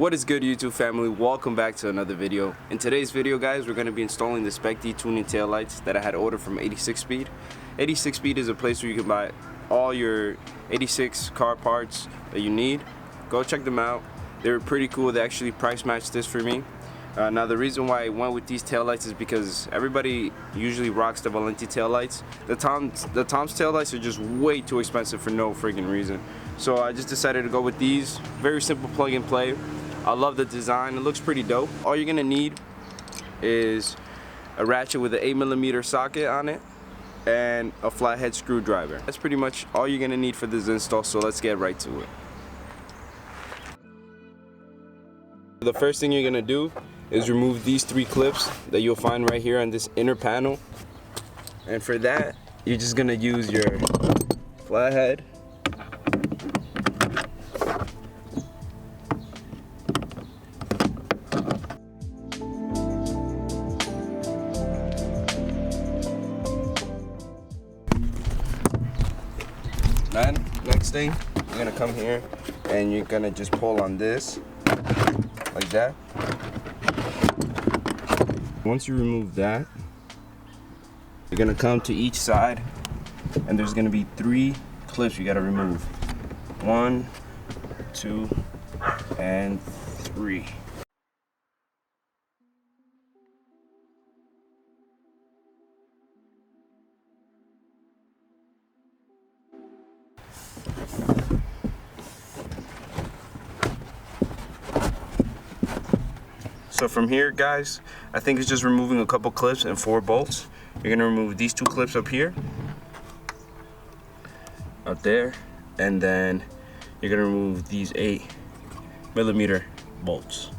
What is good, YouTube family? Welcome back to another video. In today's video, guys, we're going to be installing the Spec-D tuning taillights that I had ordered from 86 Speed. 86 Speed is a place where you can buy all your 86 car parts that you need. Go check them out. They were pretty cool. They actually price matched this for me. Now the reason why I went with these taillights is because everybody usually rocks the Valenti taillights. The Tom's taillights are just way too expensive for no friggin' reason. So I just decided to go with these. Very simple plug and play. I love the design. It looks pretty dope. All you're gonna need is a ratchet with an 8mm socket on it and a flathead screwdriver. That's pretty much all you're gonna need for this install, so let's get right to it. The first thing you're gonna do is remove these 3 clips that you'll find right here on this inner panel. And for that, you're just gonna use your flathead. Then, next thing, you're gonna come here and you're gonna just pull on this, like that. Once you remove that, you're gonna come to each side and there's gonna be 3 clips you gotta remove. 1, 2, and 3. So from here, guys, I think it's just removing a couple clips and 4 bolts. You're gonna remove these 2 clips up here, up there, and then you're gonna remove these 8mm bolts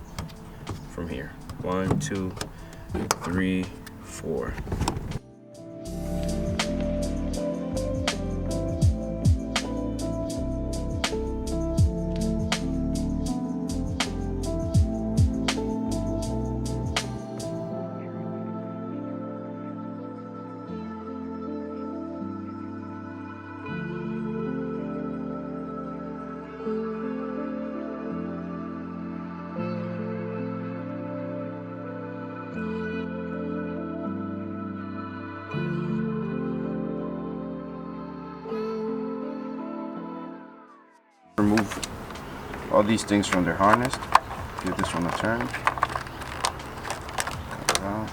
from here. 1, 2, 3, 4. Remove all these things from their harness. Give this one a turn. Cut it out.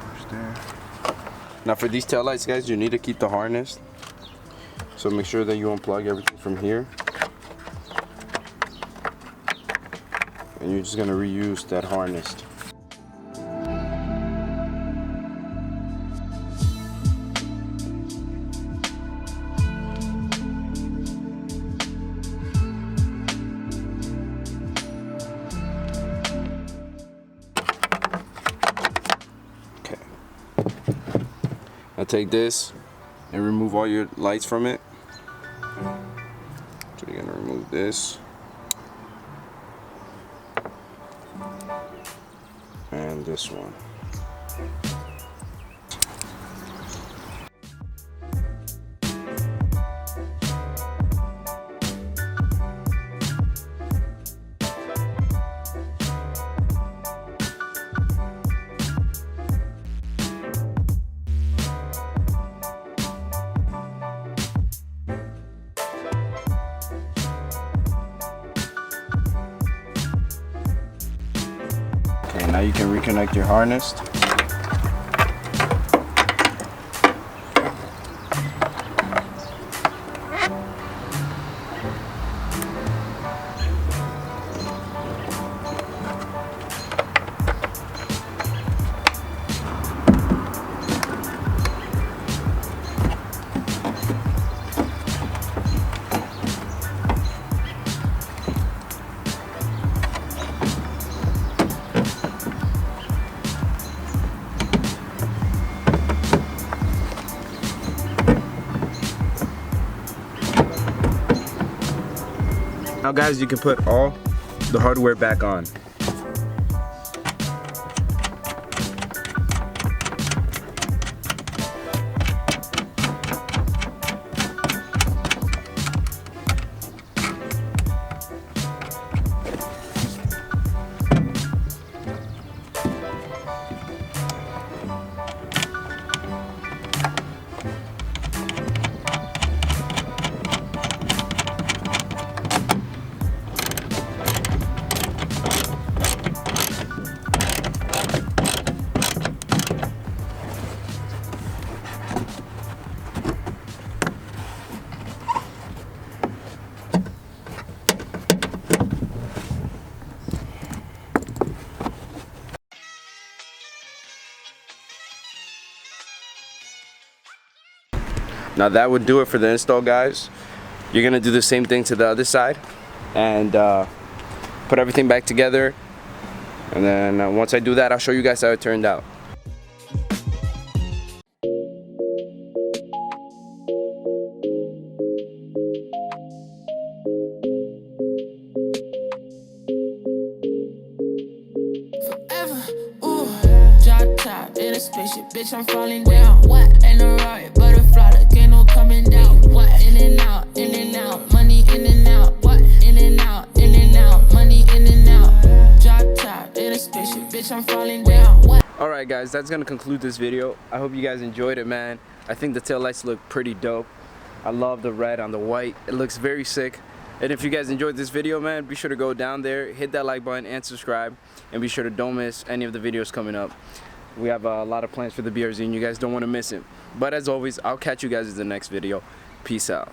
Push there. Now for these taillights, guys, you need to keep the harness. So make sure that you unplug everything from here. And you're just gonna reuse that harness. Now take this and remove all your lights from it. So you're gonna remove this and this one. Okay, now you can reconnect your harness. Now guys, you can put all the hardware back on. Now that would do it for the install, guys. You're gonna do the same thing to the other side and put everything back together. And then once I do that, I'll show you guys how it turned out. In a spaceship, bitch, I'm falling down. What? In a Rari, butterfly, the ain't no coming down. What? In and out, money in and out. What? In and out, money in and out. Drop top, in a spaceship, bitch, I'm falling down. What? Alright guys, that's gonna conclude this video. I hope you guys enjoyed it, man. I think the tail lights look pretty dope. I love the red on the white. It looks very sick. And if you guys enjoyed this video, man, be sure to go down there, hit that like button and subscribe, and be sure to don't miss any of the videos coming up. We have a lot of plans for the BRZ and you guys don't want to miss it. But as always, I'll catch you guys in the next video. Peace out.